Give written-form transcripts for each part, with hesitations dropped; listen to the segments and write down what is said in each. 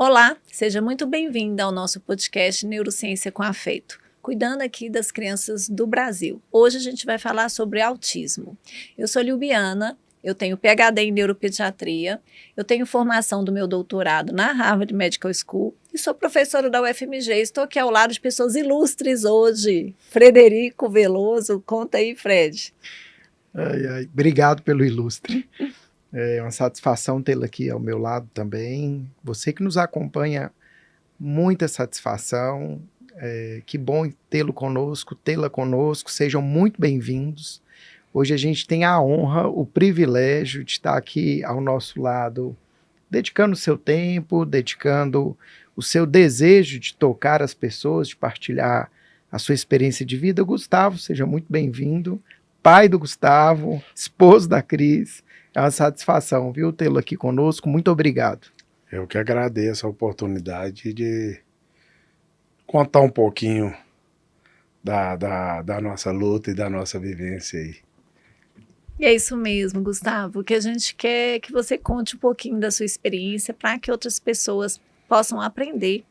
Olá, seja muito bem-vinda ao nosso podcast Neurociência com Afeto, cuidando aqui das crianças do Brasil. Hoje a gente vai falar sobre autismo. Eu sou Liubiana, eu tenho PhD em neuropediatria, eu tenho formação do meu doutorado na Harvard Medical School e sou professora da UFMG. Estou aqui ao lado de pessoas ilustres hoje. Frederico Veloso, conta aí, Fred. Obrigado pelo ilustre. É uma satisfação tê-la aqui ao meu lado também. Você que nos acompanha, muita satisfação. Que bom tê-lo conosco, tê-la conosco. Sejam muito bem-vindos. Hoje a gente tem a honra, o privilégio de estar aqui ao nosso lado, dedicando o seu tempo, dedicando o seu desejo de tocar as pessoas, de partilhar a sua experiência de vida. Gustavo, seja muito bem-vindo. Pai do Gustavo, esposo da Cris. É uma satisfação, viu, tê-lo aqui conosco. Muito obrigado. Eu que agradeço a oportunidade de contar um pouquinho da nossa luta e da nossa vivência aí. E é isso mesmo, Gustavo, o que a gente quer é que você conte um pouquinho da sua experiência para que outras pessoas possam aprender.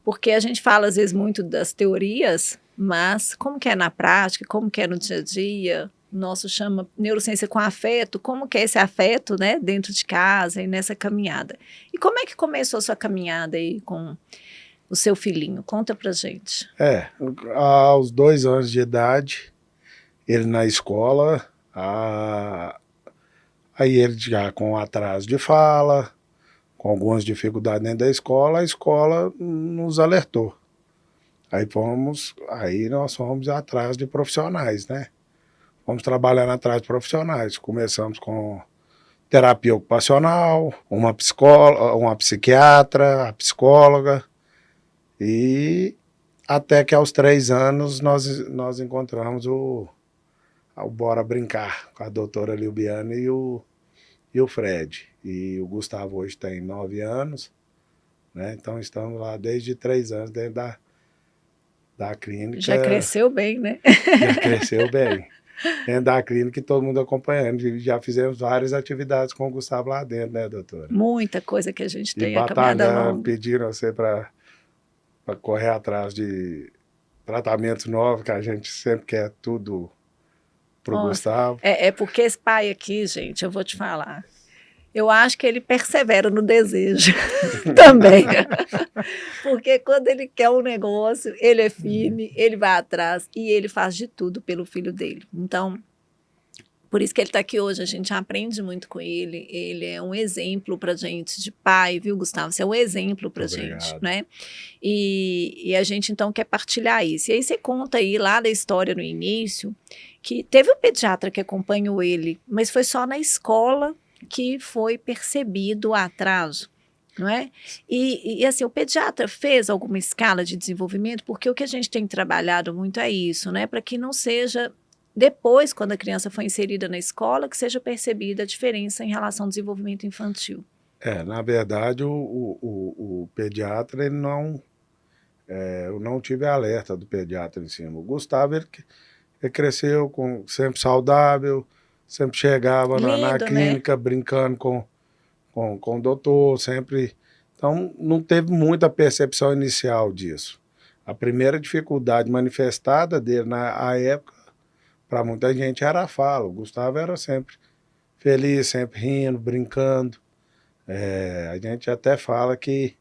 Porque a gente fala às vezes muito das teorias, mas como que é na prática, como que é no dia a dia, o nosso chama neurociência com afeto, como que é esse afeto, né, dentro de casa e nessa caminhada. E como é que começou a sua caminhada aí com o seu filhinho? Conta pra gente. Aos 2 anos de idade, ele na escola, aí ele já com atraso de fala, com algumas dificuldades dentro da escola, a escola nos alertou. Aí nós fomos atrás de profissionais, né? Fomos trabalhando atrás de profissionais. Começamos com terapia ocupacional, uma psiquiatra, a psicóloga, e até que aos 3 anos nós encontramos o Bora Brincar, com a doutora Liubiana e o Fred. E o Gustavo hoje tem 9 anos, né? Então estamos lá desde 3 anos dentro da clínica. Já cresceu bem, né? Já cresceu bem. Dentro da clínica e todo mundo acompanhando. E já fizemos várias atividades com o Gustavo lá dentro, né, doutora? Muita coisa que a gente tem, a caminhada longa. Pediram você para correr atrás de tratamentos novos, que a gente sempre quer tudo pro Gustavo. É porque esse pai aqui, gente, eu vou te falar, eu acho que ele persevera no desejo também. Porque quando ele quer um negócio, ele é firme, ele vai atrás e ele faz de tudo pelo filho dele. Então, por isso que ele está aqui hoje, a gente aprende muito com ele. Ele é um exemplo para a gente de pai, viu, Gustavo? Você é um exemplo para a gente, né? E a gente, então, quer partilhar isso. E aí você conta aí lá da história no início, que teve um pediatra que acompanhou ele, mas foi só na escola que foi percebido o atraso, não é? E assim, o pediatra fez alguma escala de desenvolvimento, porque o que a gente tem trabalhado muito é isso, né? Para que não seja depois, quando a criança foi inserida na escola, que seja percebida a diferença em relação ao desenvolvimento infantil. Na verdade, o pediatra, ele não... eu não tive alerta do pediatra em cima. O Gustavo, ele cresceu sempre saudável, sempre chegava na clínica, né? Brincando com o doutor, sempre. Então, não teve muita percepção inicial disso. A primeira dificuldade manifestada dele na época, para muita gente, era a fala. O Gustavo era sempre feliz, sempre rindo, brincando. A gente até fala que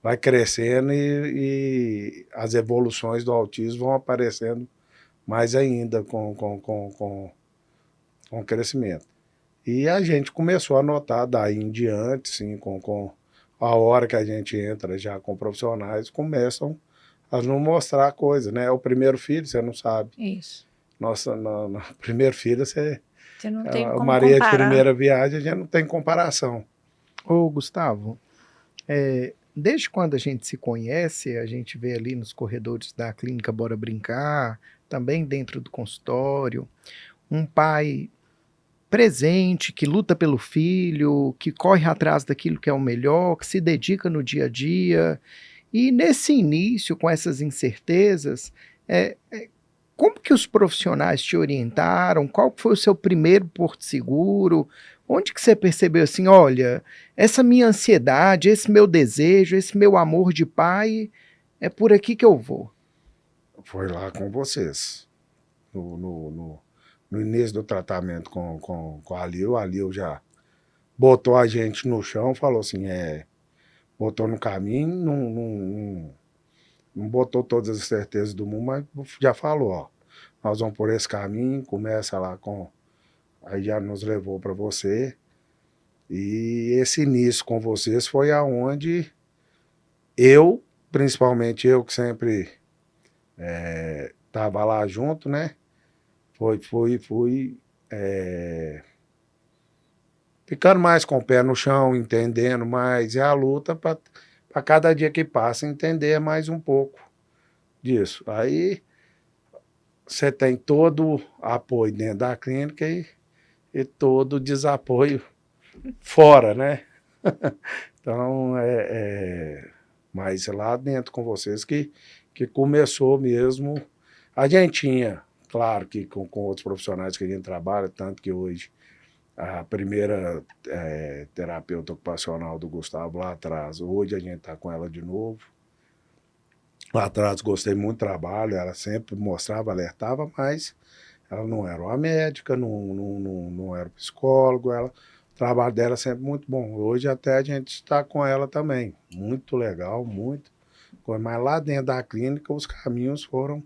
vai crescendo e as evoluções do autismo vão aparecendo mais ainda com o crescimento. E a gente começou a notar daí em diante, sim, com a hora que a gente entra já com profissionais, começam a nos mostrar coisas, né? O primeiro filho, você não sabe. Isso. Nossa, no primeiro filho, você não tem como Maria comparar. De primeira viagem, a gente não tem comparação. Ô, Gustavo, desde quando a gente se conhece, a gente vê ali nos corredores da clínica Bora Brincar, também dentro do consultório, um pai presente, que luta pelo filho, que corre atrás daquilo que é o melhor, que se dedica no dia a dia. E nesse início, com essas incertezas, como que os profissionais te orientaram? Qual foi o seu primeiro porto seguro? Onde que você percebeu assim, olha, essa minha ansiedade, esse meu desejo, esse meu amor de pai, é por aqui que eu vou? Foi lá com vocês. No início do tratamento com a Alil já botou a gente no chão, falou assim, botou no caminho, não botou todas as certezas do mundo, mas já falou, ó, nós vamos por esse caminho, começa lá com... Aí já nos levou para você, e esse início com vocês foi aonde eu, principalmente eu que sempre estava lá junto, né? Fui ficando mais com o pé no chão, entendendo mais, e a luta para cada dia que passa entender mais um pouco disso. Aí você tem todo o apoio dentro da clínica e todo o desapoio fora, né? Então, mas lá dentro com vocês que começou mesmo. A gente tinha, claro que com outros profissionais que a gente trabalha, tanto que hoje a primeira terapeuta ocupacional do Gustavo lá atrás, hoje a gente está com ela de novo. Lá atrás gostei muito do trabalho, ela sempre mostrava, alertava, mas ela não era uma médica, não era psicólogo, o trabalho dela é sempre muito bom. Hoje até a gente está com ela também, muito legal, muito. Mas lá dentro da clínica os caminhos foram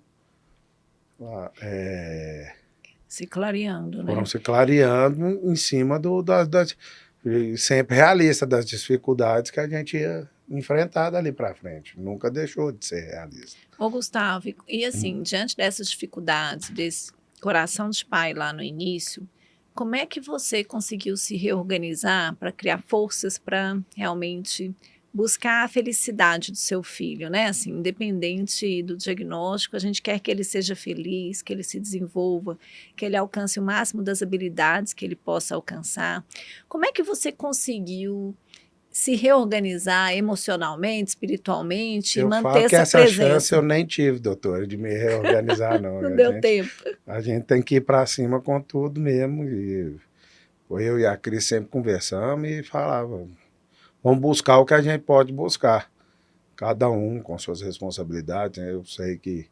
se clareando, né? Foram se clareando em cima sempre realista das dificuldades que a gente ia enfrentar dali para frente. Nunca deixou de ser realista. Ô, Gustavo, e assim, diante dessas dificuldades, desse coração de pai lá no início, como é que você conseguiu se reorganizar para criar forças para realmente buscar a felicidade do seu filho, né? Assim, independente do diagnóstico, a gente quer que ele seja feliz, que ele se desenvolva, que ele alcance o máximo das habilidades que ele possa alcançar. Como é que você conseguiu se reorganizar emocionalmente, espiritualmente e manter essa presença? Essa chance eu nem tive, doutora, de me reorganizar, não. Não deu tempo. A gente tem que ir para cima com tudo mesmo. E eu e a Cris sempre conversamos e falava, vamos buscar o que a gente pode buscar. Cada um com suas responsabilidades. Né? Eu sei que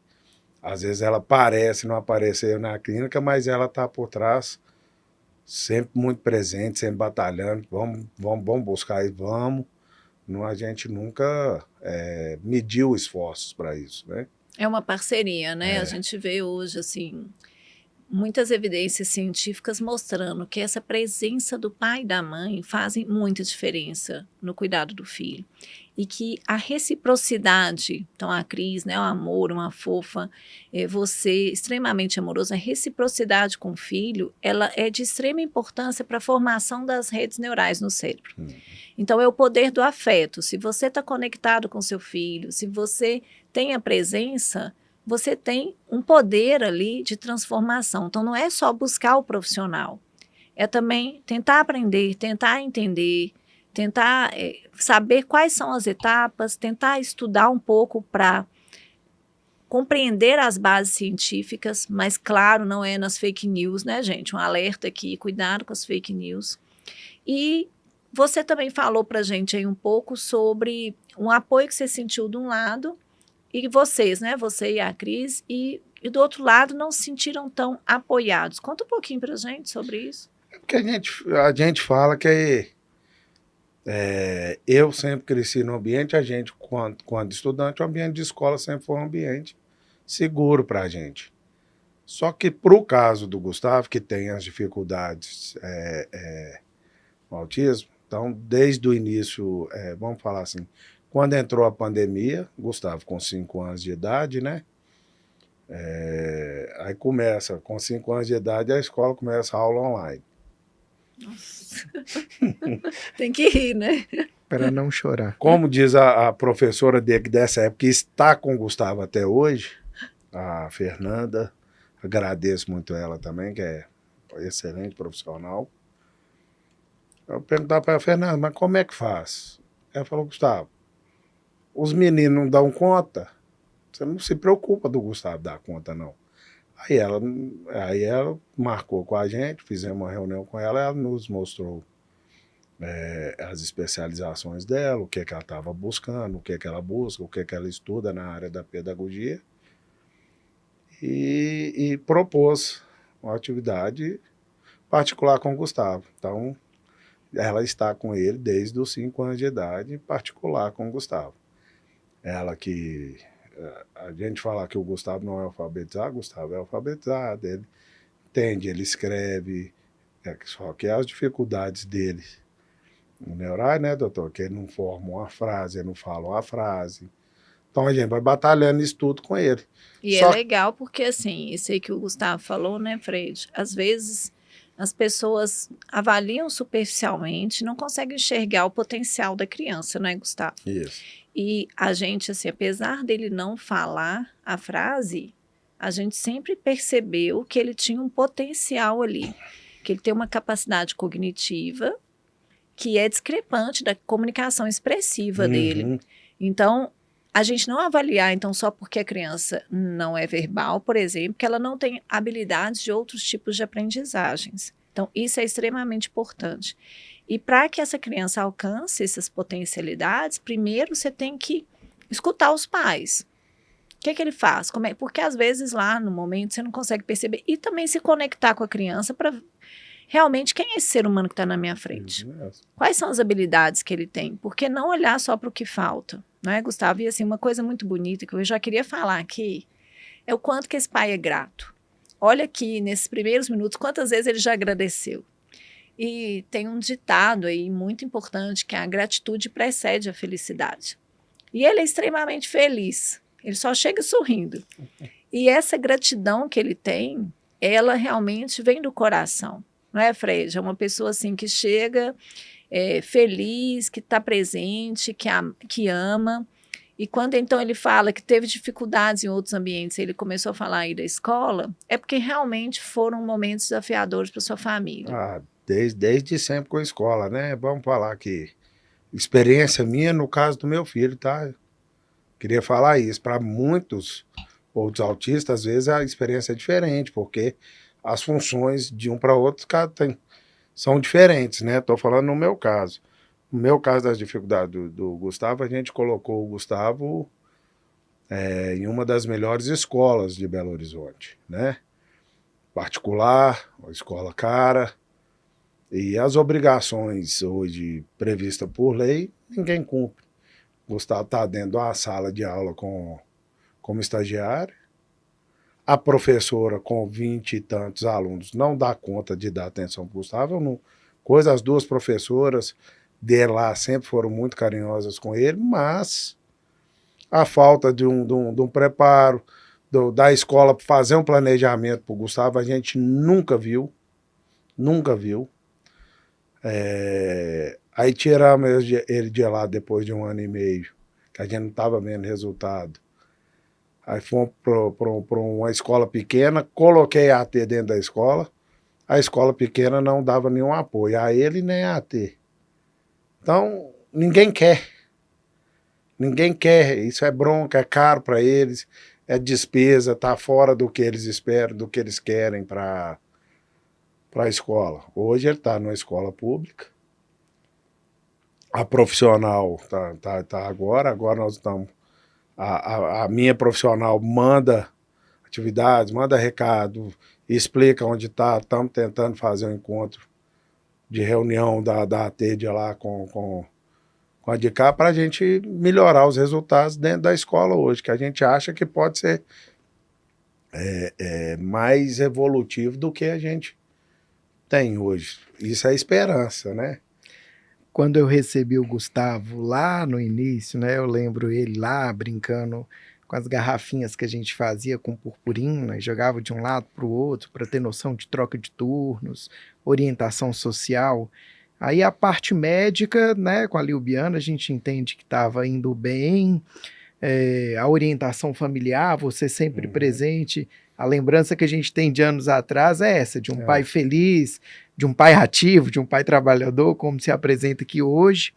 às vezes ela parece não aparecer na clínica, mas ela está por trás, sempre muito presente, sempre batalhando. Vamos buscar e vamos. A gente nunca mediu esforços para isso, né? É uma parceria, né? A gente vê hoje, assim, muitas evidências científicas mostrando que essa presença do pai e da mãe fazem muita diferença no cuidado do filho. E que a reciprocidade, então a Cris, né, o amor, uma fofa, você extremamente amoroso, a reciprocidade com o filho, ela é de extrema importância para a formação das redes neurais no cérebro. Então é o poder do afeto. Se você está conectado com seu filho, se você tem a presença, você tem um poder ali de transformação. Então não é só buscar o profissional, é também tentar aprender, tentar entender, tentar saber quais são as etapas, tentar estudar um pouco para compreender as bases científicas, mas claro, não é nas fake news, né, gente? Um alerta aqui, cuidado com as fake news. E você também falou para a gente aí um pouco sobre um apoio que você sentiu de um lado e vocês, né, você e a Cris, e do outro lado não se sentiram tão apoiados. Conta um pouquinho para a gente sobre isso. É porque a gente fala que eu sempre cresci no ambiente, a gente, quando estudante, o ambiente de escola sempre foi um ambiente seguro para a gente. Só que para o caso do Gustavo, que tem as dificuldades no autismo, então desde o início, vamos falar assim, quando entrou a pandemia, Gustavo com 5 anos de idade, né? Aí começa, com 5 anos de idade, a escola começa a aula online. Nossa. Tem que rir, né? Para não chorar. Como diz a professora dele dessa época, que está com o Gustavo até hoje, a Fernanda, agradeço muito ela também, que é excelente profissional. Eu perguntava para a Fernanda, mas como é que faz? Ela falou, Gustavo, os meninos não dão conta, você não se preocupa do Gustavo dar conta, não. Aí ela marcou com a gente, fizemos uma reunião com ela, ela nos mostrou as especializações dela, o que ela estava buscando, o que ela busca, o que ela estuda na área da pedagogia, e propôs uma atividade particular com o Gustavo. Então, ela está com ele desde os 5 anos de idade, particular com o Gustavo. Ela que... A gente fala que o Gustavo não é alfabetizado, o Gustavo é alfabetizado, ele entende, ele escreve, só que as dificuldades dele no neurário, né, doutor, que ele não forma uma frase, ele não fala uma frase. Então a gente vai batalhando isso tudo com ele. E é legal porque, assim, isso aí que o Gustavo falou, né, Fred? Às vezes as pessoas avaliam superficialmente, não conseguem enxergar o potencial da criança, né, Gustavo? Isso. E a gente, assim, apesar dele não falar a frase, a gente sempre percebeu que ele tinha um potencial ali, que ele tem uma capacidade cognitiva que é discrepante da comunicação expressiva dele. Então, a gente não avaliar, então, só porque a criança não é verbal, por exemplo, que ela não tem habilidades de outros tipos de aprendizagens. Então, isso é extremamente importante. E para que essa criança alcance essas potencialidades, primeiro você tem que escutar os pais. O que ele faz? Porque às vezes lá no momento você não consegue perceber. E também se conectar com a criança para realmente quem é esse ser humano que está na minha frente? Quais são as habilidades que ele tem? Porque não olhar só para o que falta, não é, Gustavo? E assim, uma coisa muito bonita que eu já queria falar aqui é o quanto que esse pai é grato. Olha aqui, nesses primeiros minutos, quantas vezes ele já agradeceu. E tem um ditado aí muito importante, que a gratitude precede a felicidade. E ele é extremamente feliz, ele só chega sorrindo. E essa gratidão que ele tem, ela realmente vem do coração. Não é, Fred? É uma pessoa assim que chega feliz, que está presente, que ama. E quando então ele fala que teve dificuldades em outros ambientes, ele começou a falar aí da escola, é porque realmente foram momentos desafiadores para sua família. Desde sempre com a escola, né? Vamos falar que experiência minha no caso do meu filho, tá? Queria falar isso. Para muitos outros autistas, às vezes a experiência é diferente, porque as funções de um para outro são diferentes, né? Estou falando no meu caso. No meu caso das dificuldades do Gustavo, a gente colocou o Gustavo em uma das melhores escolas de Belo Horizonte, né? Particular, uma escola cara, e as obrigações hoje previstas por lei, ninguém cumpre. O Gustavo está dentro de uma sala de aula como estagiário, a professora com 20 e tantos alunos não dá conta de dar atenção para o Gustavo, as 2 professoras dele lá sempre foram muito carinhosas com ele, mas a falta de um preparo da escola para fazer um planejamento para o Gustavo, a gente nunca viu. Aí tiramos ele de lá depois de 1 ano e meio, que a gente não estava vendo resultado. Aí fomos para uma escola pequena, coloquei a AT dentro da escola, a escola pequena não dava nenhum apoio, a ele nem a AT. Então, ninguém quer, isso é bronca, é caro para eles, é despesa, está fora do que eles esperam, do que eles querem para a escola. Hoje ele está numa escola pública, a profissional tá agora nós estamos, a minha profissional manda atividades, manda recado, explica onde está, estamos tentando fazer um encontro de reunião da AT de lá com a de cá para a gente melhorar os resultados dentro da escola hoje, que a gente acha que pode ser mais evolutivo do que a gente tem hoje. Isso é esperança, né? Quando eu recebi o Gustavo lá no início, né, eu lembro ele lá brincando com as garrafinhas que a gente fazia com purpurina e jogava de um lado para o outro para ter noção de troca de turnos, orientação social. Aí a parte médica, né, com a Lilbiana, a gente entende que estava indo bem, a orientação familiar, você sempre presente. A lembrança que a gente tem de anos atrás é essa, de um pai feliz, de um pai ativo, de um pai trabalhador, como se apresenta aqui hoje.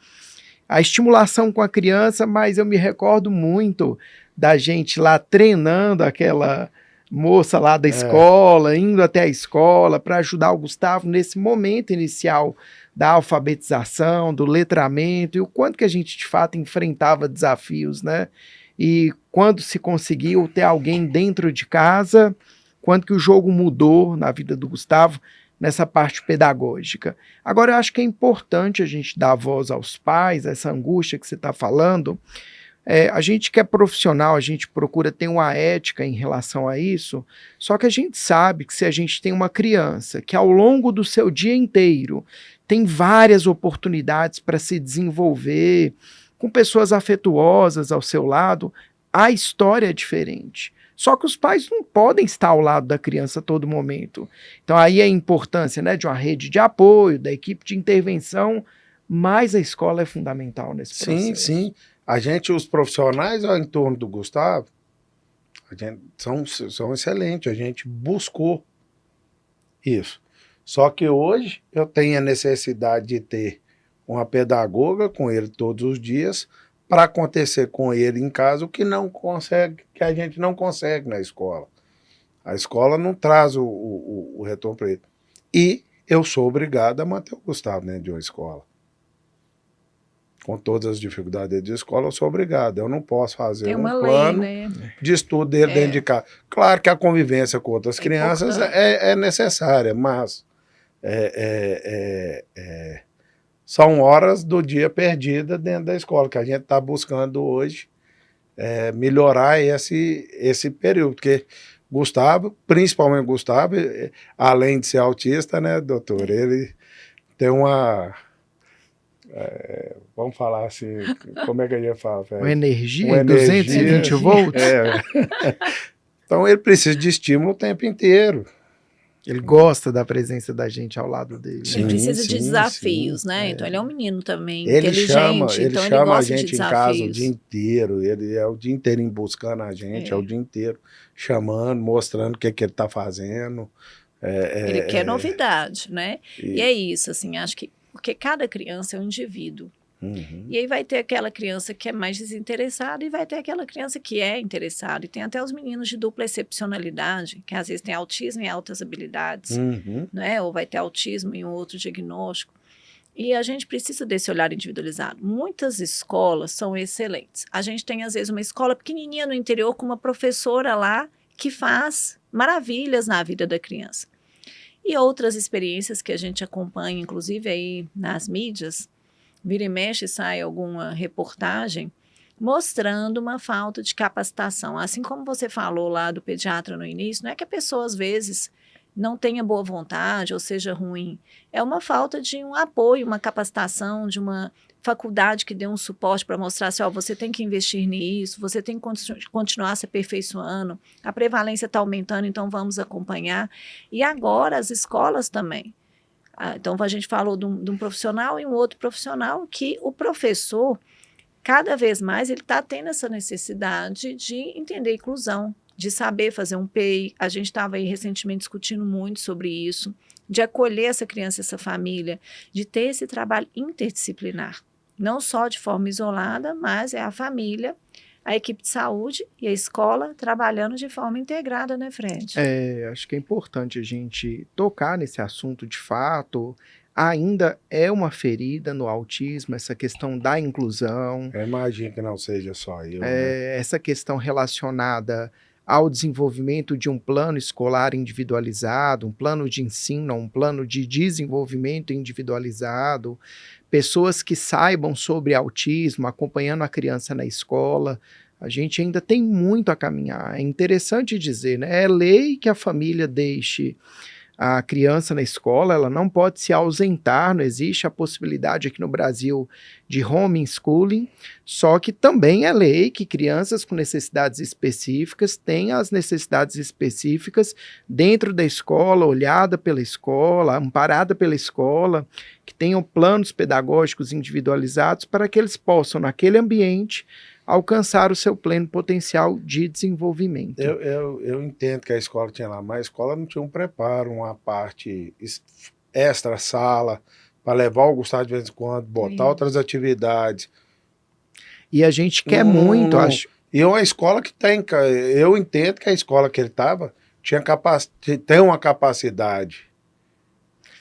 A estimulação com a criança, mas eu me recordo muito da gente lá treinando aquela moça lá da escola, indo até a escola para ajudar o Gustavo nesse momento inicial da alfabetização, do letramento, e o quanto que a gente de fato enfrentava desafios, né? E quando se conseguiu ter alguém dentro de casa, quanto que o jogo mudou na vida do Gustavo nessa parte pedagógica. Agora, eu acho que é importante a gente dar voz aos pais, essa angústia que você está falando. A gente que é profissional, a gente procura ter uma ética em relação a isso, só que a gente sabe que se a gente tem uma criança que ao longo do seu dia inteiro tem várias oportunidades para se desenvolver, com pessoas afetuosas ao seu lado, a história é diferente. Só que os pais não podem estar ao lado da criança a todo momento. Então aí a importância, né, de uma rede de apoio, da equipe de intervenção, mas a escola é fundamental nesse processo. Sim, sim. A gente, os profissionais ao entorno do Gustavo, são excelentes, a gente buscou isso. Só que hoje eu tenho a necessidade de ter uma pedagoga com ele todos os dias para acontecer com ele em casa o que não consegue, que a gente não consegue na escola. A escola não traz o retorno para ele. E eu sou obrigado a manter o Gustavo dentro de uma escola. Com todas as dificuldades de escola, eu sou obrigado. Eu não posso fazer um plano de estudo dele dentro de casa. Claro que a convivência com outras crianças é necessária, mas são horas do dia perdida dentro da escola, que a gente está buscando hoje melhorar esse período. Porque Gustavo, principalmente Gustavo, além de ser autista, né, doutor, ele tem uma... vamos falar assim, como é que a gente fala? Uma energia, 220 volts. Então ele precisa de estímulo o tempo inteiro. Ele gosta da presença da gente ao lado dele. Ele precisa de desafios, né? Então ele é um menino também, ele inteligente, ele então chama ele gosta a gente de em casa o desafios. dia inteiro, ele é o dia inteiro buscando a gente, é o dia inteiro chamando, mostrando o que ele está fazendo. Ele quer novidade, né? E é isso, assim, acho que porque cada criança é um indivíduo. Uhum. E aí vai ter aquela criança que é mais desinteressada e vai ter aquela criança que é interessada. E tem até os meninos de dupla excepcionalidade, que às vezes tem autismo e altas habilidades, né? Ou vai ter autismo e um outro diagnóstico. E a gente precisa desse olhar individualizado. Muitas escolas são excelentes. A gente tem, às vezes, uma escola pequenininha no interior com uma professora lá que faz maravilhas na vida da criança. E outras experiências que a gente acompanha, inclusive aí nas mídias, vira e mexe sai alguma reportagem mostrando uma falta de capacitação. Assim como você falou lá do pediatra no início, não é que a pessoa às vezes não tenha boa vontade ou seja ruim, é uma falta de um apoio, uma capacitação, de uma faculdade que dê um suporte para mostrar assim, ó, você tem que investir nisso, você tem que continuar se aperfeiçoando, a prevalência está aumentando, então vamos acompanhar. E agora as escolas também. Então a gente falou de um profissional e um outro profissional que o professor, cada vez mais, ele está tendo essa necessidade de entender a inclusão, de saber fazer um PEI. A gente estava aí recentemente discutindo muito sobre isso, de acolher essa criança, essa família, de ter esse trabalho interdisciplinar. Não só de forma isolada, mas é a família, a equipe de saúde e a escola trabalhando de forma integrada, né, Fred? Acho que é importante a gente tocar nesse assunto de fato. Ainda é uma ferida no autismo, essa questão da inclusão. Eu imagino que não seja só eu. Né? Essa questão relacionada ao desenvolvimento de um plano escolar individualizado, um plano de ensino, um plano de desenvolvimento individualizado, pessoas que saibam sobre autismo, acompanhando a criança na escola. A gente ainda tem muito a caminhar. É interessante dizer, né? É lei que a família deixe a criança na escola, ela não pode se ausentar, não existe a possibilidade aqui no Brasil de homeschooling, só que também é lei que crianças com necessidades específicas tenham as necessidades específicas dentro da escola, olhada pela escola, amparada pela escola, que tenham planos pedagógicos individualizados para que eles possam, naquele ambiente, alcançar o seu pleno potencial de desenvolvimento. Eu entendo que a escola tinha lá, mas a escola não tinha um preparo, uma parte extra sala, para levar o Gustavo de vez em quando, botar outras atividades. E a gente quer muito, acho. E é uma escola que eu entendo que a escola que ele estava tem uma capacidade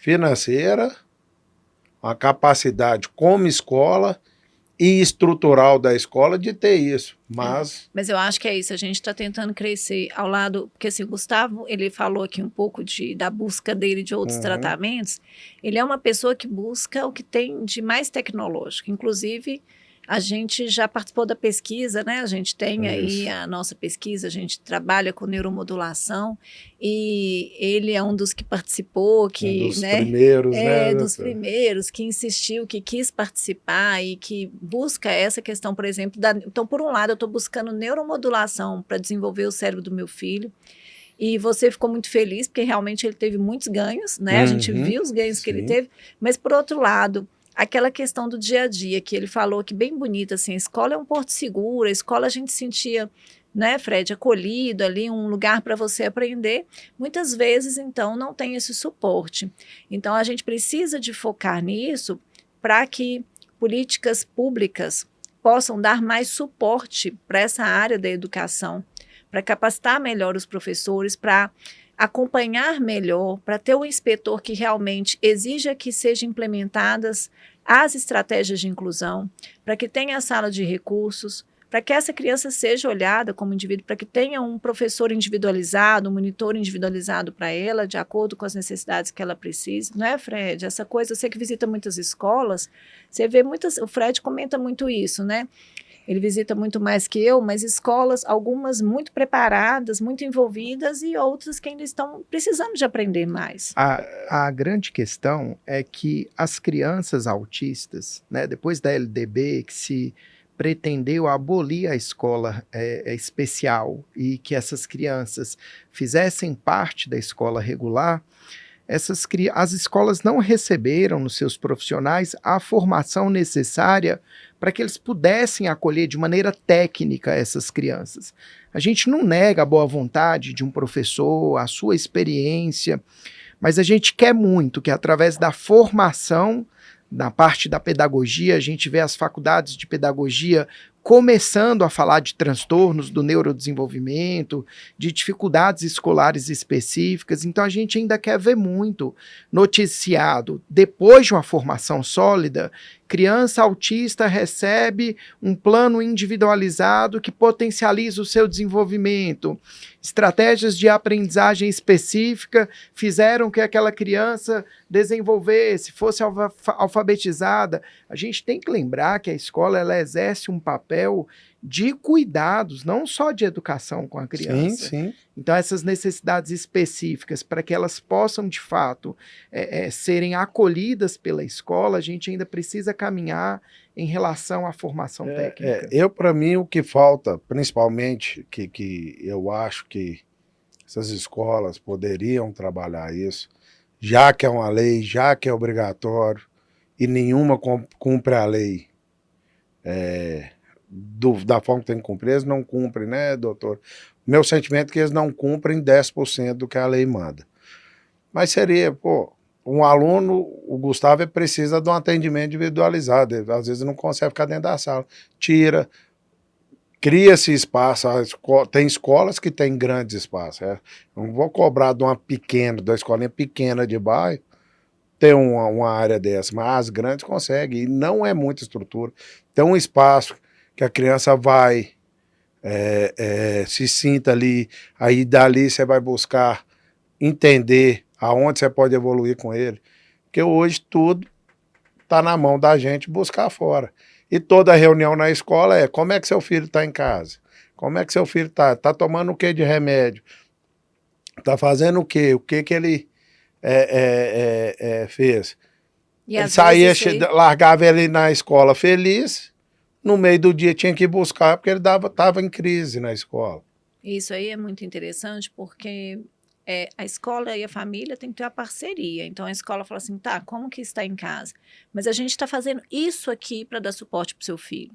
financeira, uma capacidade como escola e estrutural da escola de ter isso, mas... Mas eu acho que é isso, a gente está tentando crescer ao lado, porque assim, o Gustavo, ele falou aqui um pouco da busca dele de outros tratamentos, ele é uma pessoa que busca o que tem de mais tecnológico, inclusive a gente já participou da pesquisa, né? A gente tem aí a nossa pesquisa, a gente trabalha com neuromodulação e ele é um dos que participou, que, dos né? primeiros, né? Dos primeiros, que insistiu, que quis participar e que busca essa questão, por exemplo, então, por um lado, eu estou buscando neuromodulação para desenvolver o cérebro do meu filho. E você ficou muito feliz, porque realmente ele teve muitos ganhos, né? A gente viu os ganhos que ele teve, mas por outro lado, aquela questão do dia a dia, que ele falou que bem bonita, assim, a escola é um porto seguro, a escola a gente sentia, né, Fred, acolhido ali, um lugar para você aprender. Muitas vezes, então, não tem esse suporte. Então, a gente precisa de focar nisso para que políticas públicas possam dar mais suporte para essa área da educação, para capacitar melhor os professores, para acompanhar melhor, para ter um inspetor que realmente exija que sejam implementadas as estratégias de inclusão, para que tenha a sala de recursos, para que essa criança seja olhada como indivíduo, para que tenha um professor individualizado, um monitor individualizado para ela, de acordo com as necessidades que ela precisa. Não é, Fred? Essa coisa, você que visita muitas escolas, você vê muitas, o Fred comenta muito isso, né? Ele visita muito mais que eu, mas escolas, algumas muito preparadas, muito envolvidas e outras que ainda estão precisando de aprender mais. A grande questão é que as crianças autistas, né, depois da LDB, que se pretendeu abolir a escola especial e que essas crianças fizessem parte da escola regular, as escolas não receberam nos seus profissionais a formação necessária para que eles pudessem acolher de maneira técnica essas crianças. A gente não nega a boa vontade de um professor, a sua experiência, mas a gente quer muito que através da formação, na parte da pedagogia, a gente vê as faculdades de pedagogia começando a falar de transtornos do neurodesenvolvimento, de dificuldades escolares específicas. Então, a gente ainda quer ver muito noticiado, depois de uma formação sólida, criança autista recebe um plano individualizado que potencializa o seu desenvolvimento. Estratégias de aprendizagem específica fizeram que aquela criança desenvolvesse, fosse alfabetizada. A gente tem que lembrar que a escola ela exerce um papel de cuidados, não só de educação com a criança. Sim. Então, essas necessidades específicas, para que elas possam, de fato, serem acolhidas pela escola, a gente ainda precisa caminhar em relação à formação técnica. Para mim, o que falta, principalmente, que eu acho que essas escolas poderiam trabalhar isso, já que é uma lei, já que é obrigatório, e nenhuma cumpre a lei da forma que tem que cumprir, eles não cumprem, né, doutor? Meu sentimento é que eles não cumprem 10% do que a lei manda. Mas seria, um aluno, o Gustavo precisa de um atendimento individualizado, ele, às vezes não consegue ficar dentro da sala, cria-se espaço, tem escolas que têm grandes espaços, não vou cobrar de da escolinha pequena de bairro, ter uma área dessa, mas as grandes conseguem, e não é muita estrutura, tem um espaço que a criança vai, se sinta ali, aí dali você vai buscar entender aonde você pode evoluir com ele, porque hoje tudo está na mão da gente buscar fora. E toda reunião na escola como é que seu filho está em casa? Como é que seu filho está? Está tomando o que de remédio? Está fazendo o quê? O que ele fez? E ele saía, largava ele na escola feliz, no meio do dia tinha que ir buscar, porque ele estava em crise na escola. Isso aí é muito interessante, porque a escola e a família têm que ter uma parceria. Então, a escola fala assim, tá, como que está em casa? Mas a gente está fazendo isso aqui para dar suporte para o seu filho.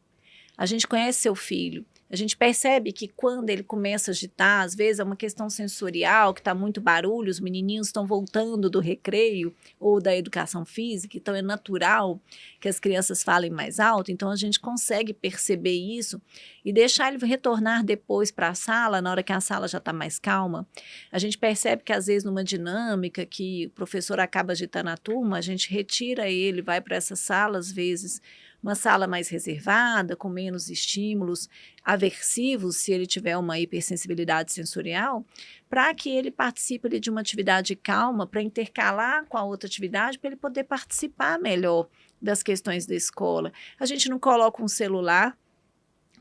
A gente conhece seu filho. A gente percebe que quando ele começa a agitar, às vezes é uma questão sensorial, que está muito barulho, os menininhos estão voltando do recreio ou da educação física, então é natural que as crianças falem mais alto, então a gente consegue perceber isso e deixar ele retornar depois para a sala, na hora que a sala já está mais calma. A gente percebe que às vezes numa dinâmica que o professor acaba agitando a turma, a gente retira ele, vai para essa sala, às vezes uma sala mais reservada, com menos estímulos aversivos, se ele tiver uma hipersensibilidade sensorial, para que ele participe ali de uma atividade calma, para intercalar com a outra atividade, para ele poder participar melhor das questões da escola. A gente não coloca um celular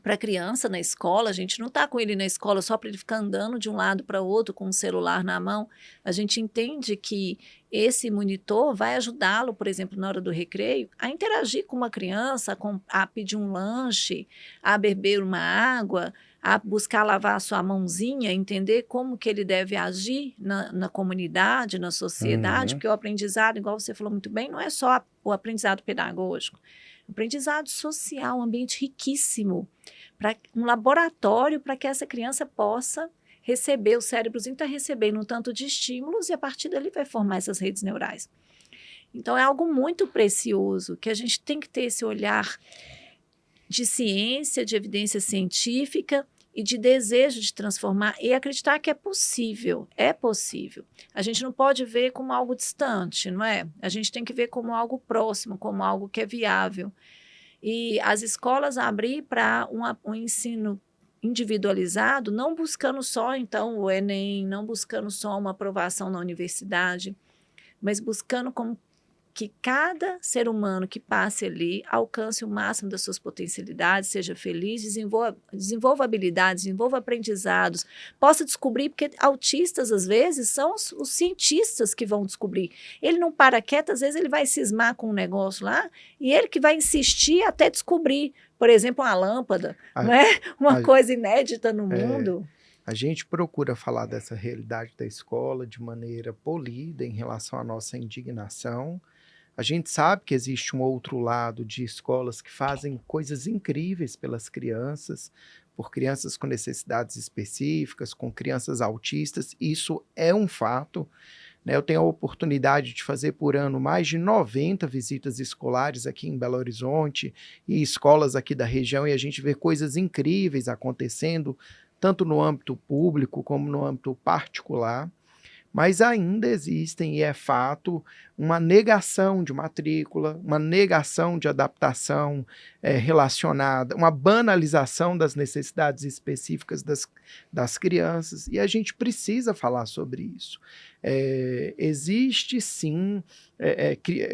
para a criança na escola, a gente não está com ele na escola só para ele ficar andando de um lado para o outro com um celular na mão. A gente entende que esse monitor vai ajudá-lo, por exemplo, na hora do recreio, a interagir com uma criança, a pedir um lanche, a beber uma água, a buscar lavar a sua mãozinha, entender como que ele deve agir na comunidade, na sociedade, porque o aprendizado, igual você falou muito bem, não é só o aprendizado pedagógico. Aprendizado social, um ambiente riquíssimo, um laboratório para que essa criança possa receber, o cérebrozinho está recebendo um tanto de estímulos e a partir dali vai formar essas redes neurais. Então é algo muito precioso, que a gente tem que ter esse olhar de ciência, de evidência científica e de desejo de transformar e acreditar que é possível, é possível. A gente não pode ver como algo distante, não é? A gente tem que ver como algo próximo, como algo que é viável. E as escolas abrir para um ensino individualizado, não buscando só, então, o Enem, não buscando só uma aprovação na universidade, mas buscando como que cada ser humano que passe ali alcance o máximo das suas potencialidades, seja feliz, desenvolva habilidades, desenvolva aprendizados, possa descobrir, porque autistas, às vezes, são os cientistas que vão descobrir. Ele não para quieto, às vezes ele vai cismar com um negócio lá, e ele que vai insistir até descobrir, por exemplo, uma lâmpada, não é? Uma coisa inédita no mundo. A gente procura falar dessa realidade da escola de maneira polida em relação à nossa indignação. A gente sabe que existe um outro lado de escolas que fazem coisas incríveis pelas crianças, por crianças com necessidades específicas, com crianças autistas. Isso é um fato, né? Eu tenho a oportunidade de fazer por ano mais de 90 visitas escolares aqui em Belo Horizonte e escolas aqui da região, e a gente vê coisas incríveis acontecendo, tanto no âmbito público como no âmbito particular. Mas ainda existem, e é fato, uma negação de matrícula, uma negação de adaptação relacionada, uma banalização das necessidades específicas das crianças, e a gente precisa falar sobre isso. Existe sim,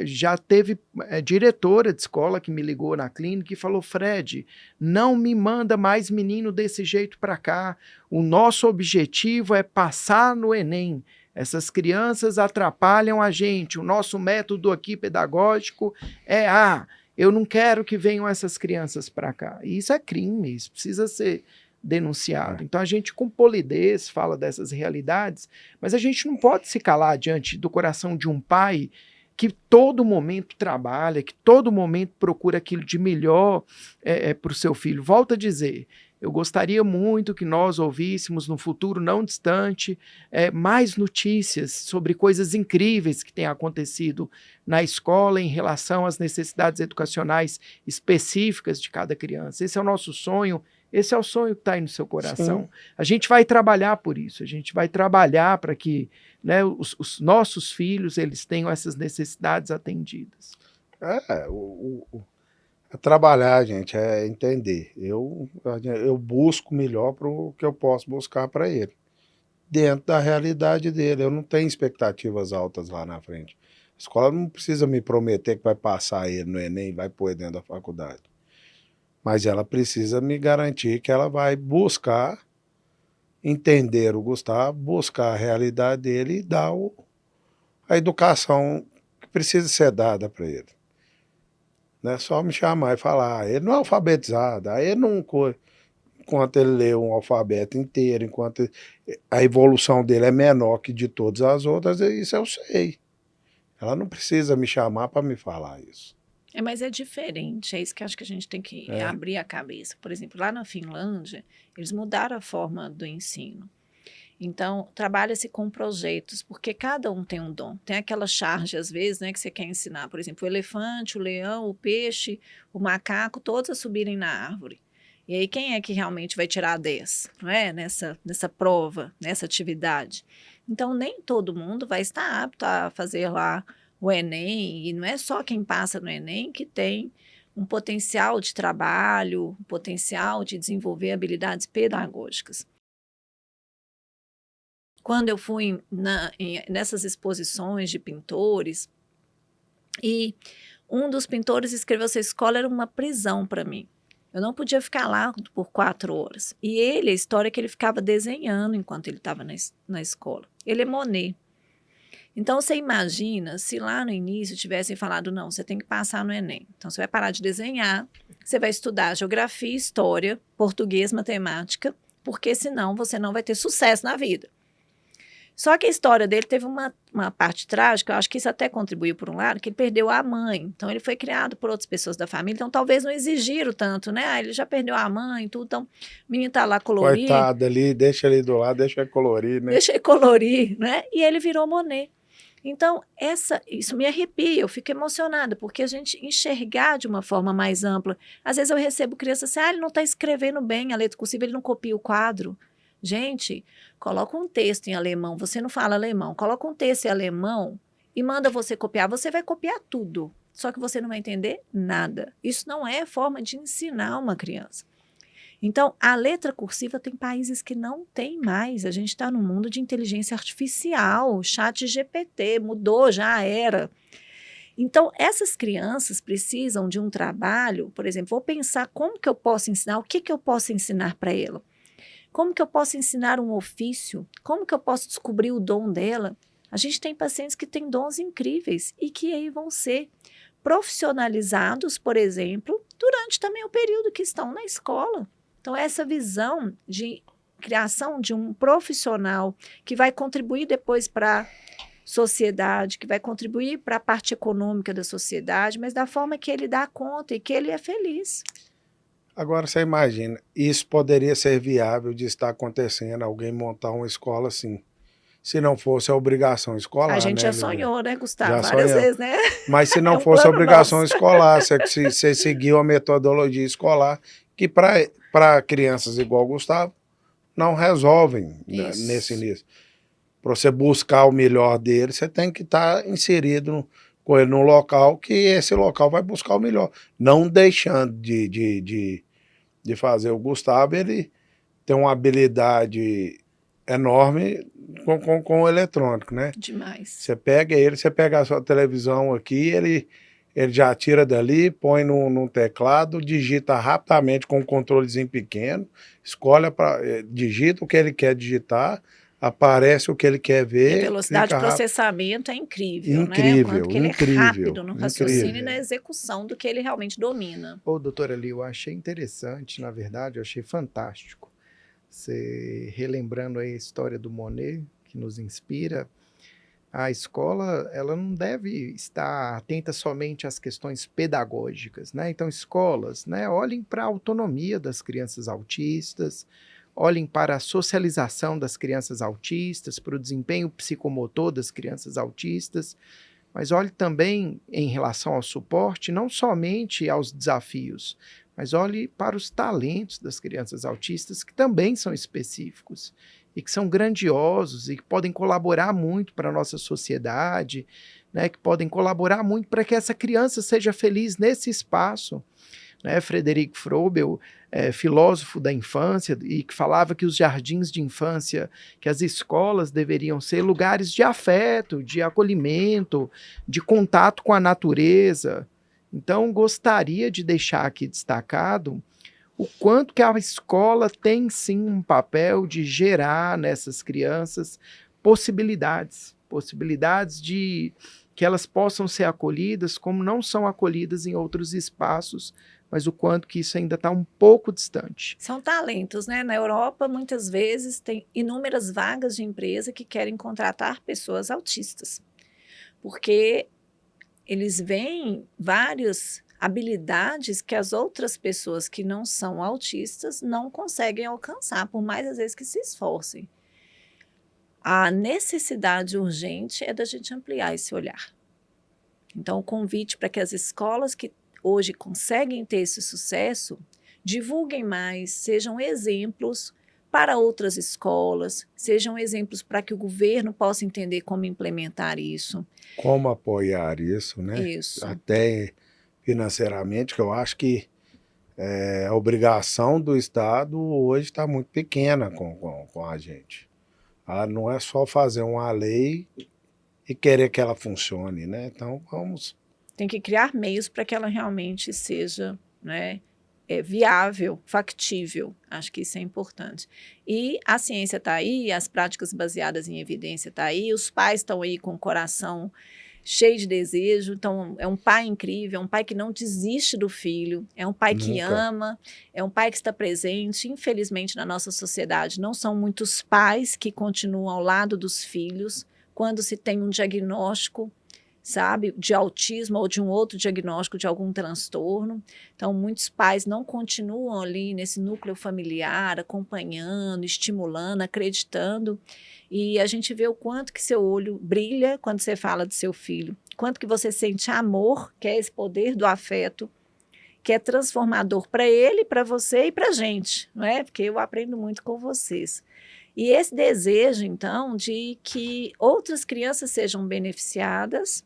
já teve diretora de escola que me ligou na clínica e falou: Fred, não me manda mais menino desse jeito para cá, o nosso objetivo é passar no Enem. Essas crianças atrapalham a gente, o nosso método aqui pedagógico é eu não quero que venham essas crianças para cá. E isso é crime, isso precisa ser denunciado. Então a gente com polidez fala dessas realidades, mas a gente não pode se calar diante do coração de um pai que todo momento trabalha, que todo momento procura aquilo de melhor para o seu filho. Volto a dizer, eu gostaria muito que nós ouvíssemos no futuro não distante mais notícias sobre coisas incríveis que têm acontecido na escola em relação às necessidades educacionais específicas de cada criança. Esse é o nosso sonho, esse é o sonho que está aí no seu coração. Sim. A gente vai trabalhar por isso, a gente vai trabalhar para que, né, os nossos filhos eles tenham essas necessidades atendidas. É trabalhar, gente, é entender. Eu busco melhor para o que eu posso buscar para ele, dentro da realidade dele. Eu não tenho expectativas altas lá na frente. A escola não precisa me prometer que vai passar ele no Enem, vai pôr dentro da faculdade. Mas ela precisa me garantir que ela vai buscar entender o Gustavo, buscar a realidade dele e dar a educação que precisa ser dada para ele. Não é só me chamar e falar, ele não é alfabetizado, aí ele não... Enquanto ele lê um alfabeto inteiro, enquanto a evolução dele é menor que de todas as outras, isso eu sei. Ela não precisa me chamar para me falar isso. Mas é diferente, é isso que eu acho que a gente tem que abrir a cabeça. Por exemplo, lá na Finlândia, eles mudaram a forma do ensino. Então, trabalha-se com projetos, porque cada um tem um dom. Tem aquela charge, às vezes, né, que você quer ensinar, por exemplo, o elefante, o leão, o peixe, o macaco, todos a subirem na árvore. E aí, quem é que realmente vai tirar 10, não é? Nessa prova, nessa atividade. Então, nem todo mundo vai estar apto a fazer lá o Enem, e não é só quem passa no Enem que tem um potencial de trabalho, um potencial de desenvolver habilidades pedagógicas. Quando eu fui nessas exposições de pintores, e um dos pintores escreveu: essa escola era uma prisão para mim. Eu não podia ficar lá por 4 horas. E ele, a história é que ele ficava desenhando enquanto ele estava na escola. Ele é Monet. Então, você imagina se lá no início tivessem falado: não, você tem que passar no Enem. Então, você vai parar de desenhar, você vai estudar geografia, história, português, matemática, porque senão você não vai ter sucesso na vida. Só que a história dele teve uma parte trágica, eu acho que isso até contribuiu por um lado, que ele perdeu a mãe. Então, ele foi criado por outras pessoas da família, então talvez não exigiram tanto, né? Ele já perdeu a mãe e tudo, então o menino tá lá colorir. Coitado ali, deixa ele do lado, deixa ele colorir, né? Deixa ele colorir, né? E ele virou Monet. Então, isso me arrepia, eu fico emocionada, porque a gente enxergar de uma forma mais ampla. Às vezes eu recebo crianças assim: ele não está escrevendo bem a letra cursiva, ele não copia o quadro. Gente, coloca um texto em alemão, você não fala alemão, coloca um texto em alemão e manda você copiar, você vai copiar tudo, só que você não vai entender nada. Isso não é forma de ensinar uma criança. Então, a letra cursiva tem países que não tem mais. A gente está num mundo de inteligência artificial, chat GPT, mudou, já era. Então, essas crianças precisam de um trabalho, por exemplo, vou pensar como que eu posso ensinar, o que que eu posso ensinar para ela? Como que eu posso ensinar um ofício? Como que eu posso descobrir o dom dela? A gente tem pacientes que têm dons incríveis e que aí vão ser profissionalizados, por exemplo, durante também o período que estão na escola. Então, essa visão de criação de um profissional que vai contribuir depois para a sociedade, que vai contribuir para a parte econômica da sociedade, mas da forma que ele dá conta e que ele é feliz. Agora, você imagina, isso poderia ser viável de estar acontecendo, alguém montar uma escola assim, se não fosse a obrigação escolar, A gente né, já sonhou, né, Gustavo? Já Várias sonhou. vezes, né? Mas se não É um fosse a plano obrigação nosso. escolar, você seguiu a metodologia escolar, que para crianças igual o Gustavo, não resolvem nesse início. Para você buscar o melhor dele, você tem que estar inserido com ele num local que esse local vai buscar o melhor. Não deixando de fazer. O Gustavo, ele tem uma habilidade enorme com o eletrônico, né? Demais. Você pega a sua televisão aqui, ele já tira dali, põe num teclado, digita rapidamente com um controlezinho pequeno, escolhe, digita o que ele quer digitar, aparece o que ele quer ver. E a velocidade de processamento é incrível, incrível, né? O quanto que ele incrível, é rápido no raciocínio incrível. e na execução do que ele realmente domina. Doutora Lia, eu achei interessante, na verdade, eu achei fantástico. Você relembrando aí a história do Monet, que nos inspira, a escola ela não deve estar atenta somente às questões pedagógicas, né? Então, escolas, né, olhem para a autonomia das crianças autistas, olhem para a socialização das crianças autistas, para o desempenho psicomotor das crianças autistas, mas olhe também em relação ao suporte, não somente aos desafios, mas olhe para os talentos das crianças autistas, que também são específicos e que são grandiosos e que podem colaborar muito para a nossa sociedade, né, que podem colaborar muito para que essa criança seja feliz nesse espaço. Né? Frederic Frobel, filósofo da infância, e que falava que os jardins de infância, que as escolas deveriam ser lugares de afeto, de acolhimento, de contato com a natureza. Então, gostaria de deixar aqui destacado o quanto que a escola tem sim um papel de gerar nessas crianças possibilidades de que elas possam ser acolhidas como não são acolhidas em outros espaços, mas o quanto que isso ainda está um pouco distante. São talentos, né? Na Europa, muitas vezes, tem inúmeras vagas de empresa que querem contratar pessoas autistas, porque eles veem várias habilidades que as outras pessoas que não são autistas não conseguem alcançar, por mais às vezes que se esforcem. A necessidade urgente é da gente ampliar esse olhar. Então, o convite para que as escolas que hoje conseguem ter esse sucesso divulguem mais, sejam exemplos para outras escolas, sejam exemplos para que o governo possa entender como implementar isso. Como apoiar isso, né? Isso. Até financeiramente, que eu acho que a obrigação do Estado hoje está muito pequena com a gente. Não é só fazer uma lei e querer que ela funcione, né? Então, vamos... Tem que criar meios para que ela realmente seja, né, viável, factível. Acho que isso é importante. E a ciência está aí, as práticas baseadas em evidência estão aí, os pais estão aí com o coração cheio de desejo. Então, é um pai incrível, é um pai que não desiste do filho, é um pai que ama, é um pai que está presente. Infelizmente, na nossa sociedade, não são muitos pais que continuam ao lado dos filhos quando se tem um diagnóstico, sabe, de autismo ou de um outro diagnóstico de algum transtorno. Então, muitos pais não continuam ali nesse núcleo familiar, acompanhando, estimulando, acreditando. E a gente vê o quanto que seu olho brilha quando você fala do seu filho, quanto que você sente amor, que é esse poder do afeto, que é transformador para ele, para você e para a gente, não é? Porque eu aprendo muito com vocês. E esse desejo, então, de que outras crianças sejam beneficiadas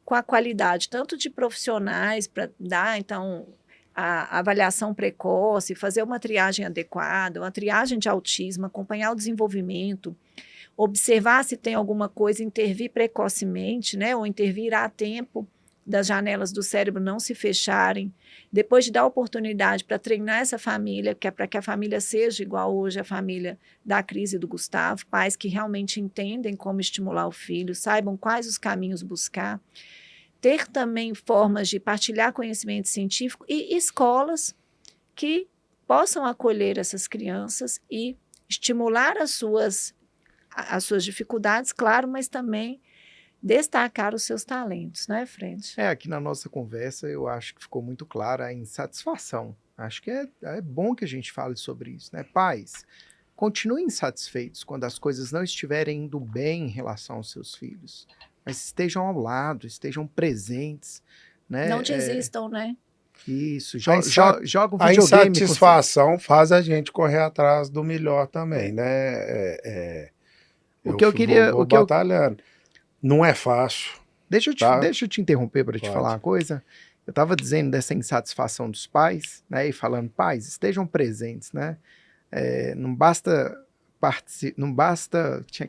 com a qualidade, tanto de profissionais para dar, então, a avaliação precoce, fazer uma triagem adequada, uma triagem de autismo, acompanhar o desenvolvimento, observar se tem alguma coisa, intervir precocemente, né, ou intervir a tempo, das janelas do cérebro não se fecharem, depois de dar oportunidade para treinar essa família, que é para que a família seja igual hoje a família da Cris e do Gustavo, pais que realmente entendem como estimular o filho, saibam quais os caminhos buscar, ter também formas de partilhar conhecimento científico e escolas que possam acolher essas crianças e estimular as suas dificuldades, claro, mas também destacar os seus talentos, né, Fred? Aqui na nossa conversa eu acho que ficou muito clara a insatisfação. Acho que é bom que a gente fale sobre isso, né? Pais, continuem insatisfeitos quando as coisas não estiverem indo bem em relação aos seus filhos, mas estejam ao lado, estejam presentes, né? Não desistam, né? Isso, joga um videogame. A insatisfação faz a gente correr atrás do melhor também, né? O que eu queria... Vou batalhando. Não é fácil. Deixa eu te interromper para te falar uma coisa. Eu estava dizendo dessa insatisfação dos pais, né? E falando, pais, estejam presentes, né? Não basta tinha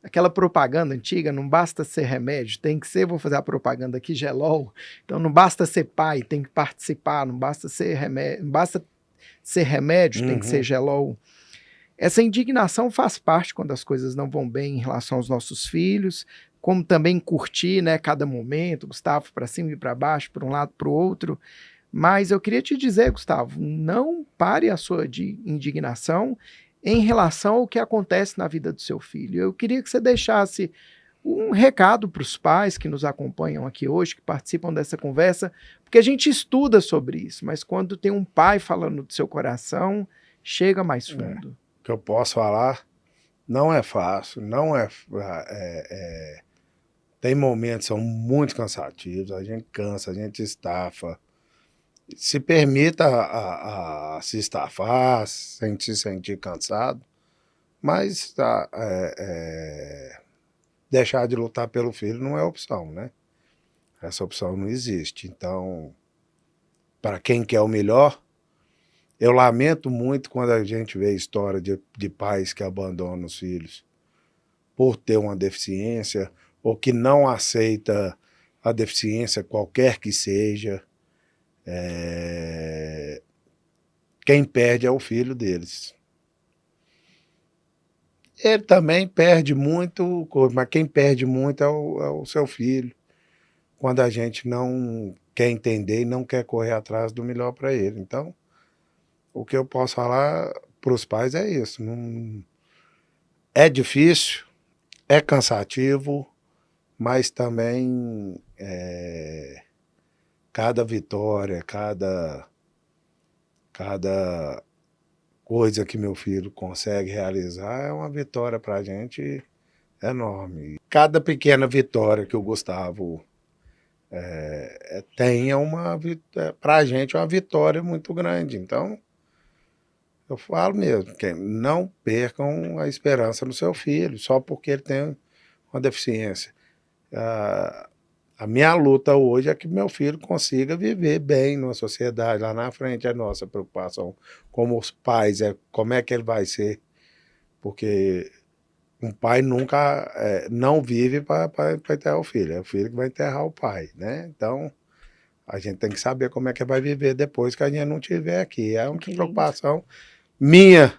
aquela propaganda antiga, não basta ser remédio, tem que ser, vou fazer a propaganda aqui, Gelol. Então não basta ser pai, tem que participar, não basta ser remédio, tem que ser Gelol. Essa indignação faz parte quando as coisas não vão bem em relação aos nossos filhos, como também curtir, né, cada momento, Gustavo, para cima e para baixo, para um lado, para o outro. Mas eu queria te dizer, Gustavo, não pare a sua indignação em relação ao que acontece na vida do seu filho. Eu queria que você deixasse um recado para os pais que nos acompanham aqui hoje, que participam dessa conversa, porque a gente estuda sobre isso, mas quando tem um pai falando do seu coração, chega mais fundo. Que eu posso falar, não é fácil, não tem momentos que são muito cansativos, a gente cansa, a gente estafa, se permita a se estafar, se sentir cansado, mas deixar de lutar pelo filho não é opção, né? Essa opção não existe. Então, para quem quer o melhor, eu lamento muito quando a gente vê história de pais que abandonam os filhos por ter uma deficiência ou que não aceita a deficiência qualquer que seja. Quem perde é o filho deles. Ele também perde muito, mas quem perde muito é o seu filho. Quando a gente não quer entender e não quer correr atrás do melhor para ele. Então, o que eu posso falar para os pais é isso. É difícil, é cansativo, mas também cada vitória, cada coisa que meu filho consegue realizar é uma vitória para a gente enorme. Cada pequena vitória que o Gustavo tem para a gente é uma vitória muito grande. Então, eu falo mesmo, que não percam a esperança no seu filho, só porque ele tem uma deficiência. A minha luta hoje é que meu filho consiga viver bem numa sociedade. Lá na frente, a nossa preocupação como os pais é como é que ele vai ser, porque um pai nunca não vive para enterrar o filho, é o filho que vai enterrar o pai, né? Então, a gente tem que saber como é que vai viver depois que a gente não estiver aqui. É uma preocupação minha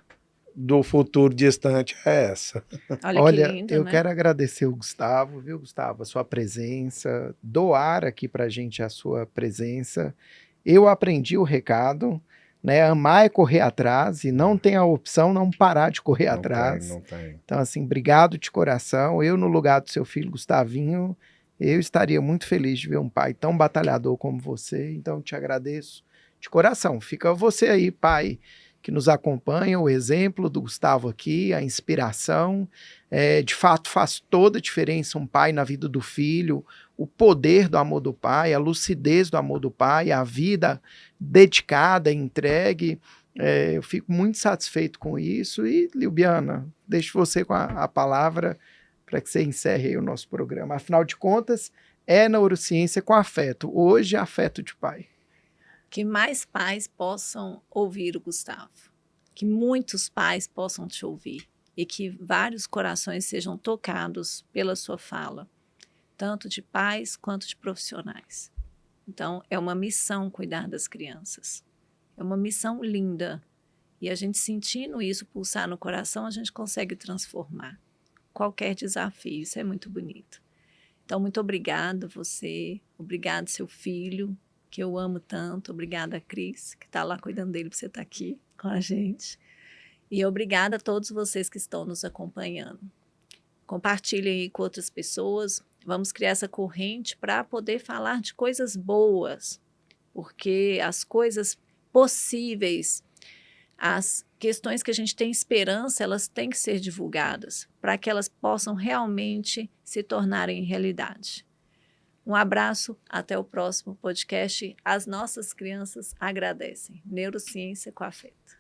do futuro distante é essa. Olha, que lindo, eu né? quero agradecer o Gustavo, viu, Gustavo, a sua presença, doar aqui pra gente a sua presença. Eu aprendi o recado, né? Amar é correr atrás e não tem a opção não parar de correr atrás. Não tem. Então, assim, obrigado de coração. Eu, no lugar do seu filho Gustavinho, eu estaria muito feliz de ver um pai tão batalhador como você. Então, te agradeço de coração. Fica você aí, pai, que nos acompanha, o exemplo do Gustavo aqui, a inspiração. De fato, faz toda a diferença um pai na vida do filho, o poder do amor do pai, a lucidez do amor do pai, a vida dedicada, entregue. Eu fico muito satisfeito com isso. E, Liubiana, deixo você com a palavra para que você encerre aí o nosso programa. Afinal de contas, é neurociência com afeto. Hoje, afeto de pai. Que mais pais possam ouvir o Gustavo, que muitos pais possam te ouvir e que vários corações sejam tocados pela sua fala, tanto de pais quanto de profissionais. Então, é uma missão cuidar das crianças. É uma missão linda. E a gente sentindo isso pulsar no coração, a gente consegue transformar qualquer desafio. Isso é muito bonito. Então, muito obrigada você, obrigado seu filho, que eu amo tanto. Obrigada, Cris, que está lá cuidando dele para você estar aqui com a gente. E obrigada a todos vocês que estão nos acompanhando. Compartilhem aí com outras pessoas. Vamos criar essa corrente para poder falar de coisas boas, porque as coisas possíveis, as questões que a gente tem esperança, elas têm que ser divulgadas para que elas possam realmente se tornarem realidade. Um abraço, até o próximo podcast. As nossas crianças agradecem. Neurociência com afeto.